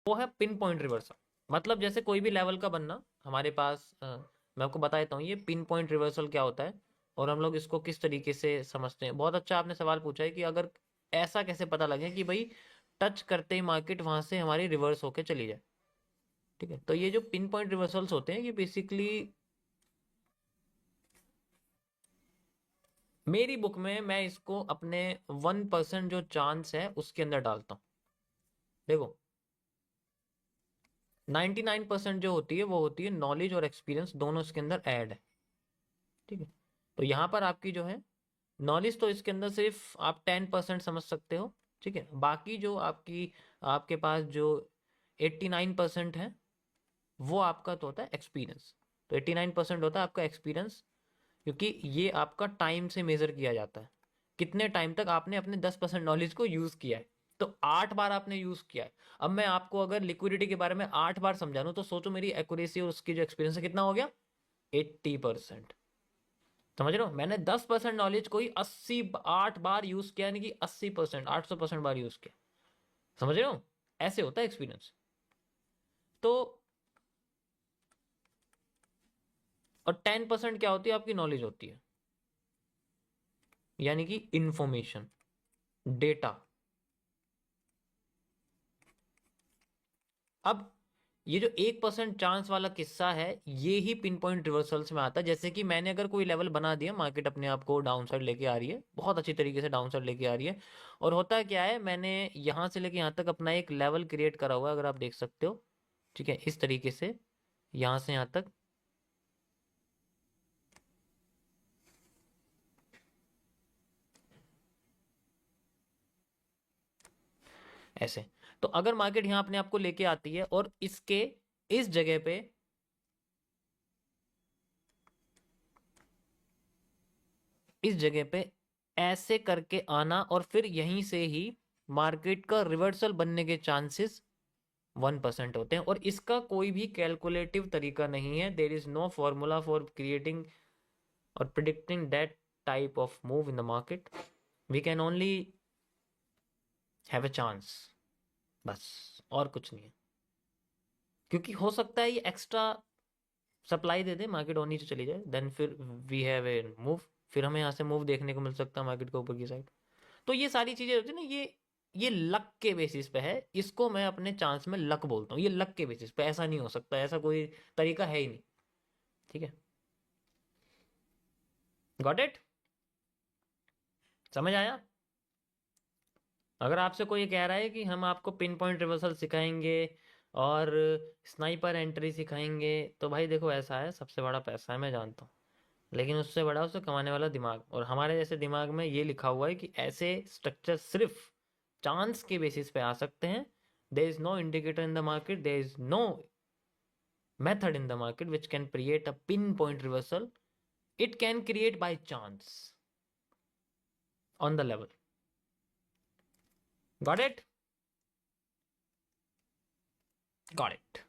वो है pin point reversal. मतलब जैसे कोई भी लेवल का बनना हमारे पास, मैं आपको बता देता हूँ ये पिन पॉइंट रिवर्सल क्या होता है और हम लोग इसको किस तरीके से समझते हैं। बहुत अच्छा आपने सवाल पूछा है कि अगर ऐसा कैसे पता लगे कि भाई टच करते ही मार्केट वहां से हमारी रिवर्स होके चली जाए। ठीक है, तो ये जो पिन पॉइंट रिवर्सल्स होते हैं ये बेसिकली मेरी बुक में मैं इसको अपने 1% जो चांस है उसके अंदर डालता हूँ। देखो 99% जो होती है वो होती है नॉलेज और एक्सपीरियंस दोनों इसके अंदर ऐड है। ठीक है, तो यहाँ पर आपकी जो है नॉलेज तो इसके अंदर सिर्फ आप 10% समझ सकते हो। ठीक है, बाकी जो आपकी आपके पास जो 89% है वो आपका तो होता है एक्सपीरियंस। तो 89% होता है आपका एक्सपीरियंस, क्योंकि ये आपका टाइम से मेजर किया जाता है, कितने टाइम तक आपने अपने 10% नॉलेज को यूज किया है। तो 8 बार आपने यूज किया है। अब मैं आपको अगर लिक्विडिटी के बारे में 8 बार समझा दूं तो सोचो मेरी एक्यूरेसी और उसकी जो एक्सपीरियंस है कितना हो गया, 80%। समझ रहे हो, मैंने 10% नॉलेज को ही 8 बार यूज किया, यानी कि 80%, 800% बार यूज किया। समझ रहे हो, ऐसे होता है एक्सपीरियंस। तो और 10% क्या होती है, आपकी नॉलेज होती है, यानी कि इंफॉर्मेशन, डेटा। अब ये जो 1% चांस वाला किस्सा है ये ही पिन पॉइंट रिवर्सल्स में आता है। जैसे कि मैंने अगर कोई लेवल बना दिया, मार्केट अपने आप को डाउन साइड लेके आ रही है, बहुत अच्छी तरीके से डाउन साइड लेके आ रही है, और होता क्या है, मैंने यहां से लेके यहां तक अपना एक लेवल क्रिएट करा हुआ है, अगर आप देख सकते हो। ठीक है, इस तरीके से यहां से यहां तक ऐसे। तो अगर मार्केट यहां अपने आप को लेके आती है और इसके इस जगह पे ऐसे करके आना और फिर यहीं से ही मार्केट का रिवर्सल बनने के चांसेस 1% होते हैं। और इसका कोई भी कैलकुलेटिव तरीका नहीं है, there is no formula for creating और predicting that type of move in the market. We can only have a chance, बस, और कुछ नहीं है। क्योंकि हो सकता है ये एक्स्ट्रा सप्लाई दे दे, मार्केट और नीचे चली जाए, देन फिर वी हैव ए मूव, फिर हमें यहाँ से मूव देखने को मिल सकता है मार्केट के ऊपर की साइड। तो ये सारी चीजें होती है ना, ये लक के बेसिस पे है, इसको मैं अपने चांस में लक बोलता हूँ। ये लक के बेसिस पे, ऐसा नहीं हो सकता, ऐसा कोई तरीका है ही नहीं। ठीक है, गॉट इट, समझ आया। अगर आपसे कोई कह रहा है कि हम आपको पिन पॉइंट रिवर्सल सिखाएंगे और स्नाइपर एंट्री सिखाएंगे, तो भाई देखो ऐसा है, सबसे बड़ा पैसा है मैं जानता हूँ, लेकिन उससे बड़ा उसे कमाने वाला दिमाग। और हमारे जैसे दिमाग में ये लिखा हुआ है कि ऐसे स्ट्रक्चर सिर्फ चांस के बेसिस पे आ सकते हैं। There is no indicator in the market, there is no method in the market which can create a pinpoint reversal. It can create by chance on the level. Got it? Got it.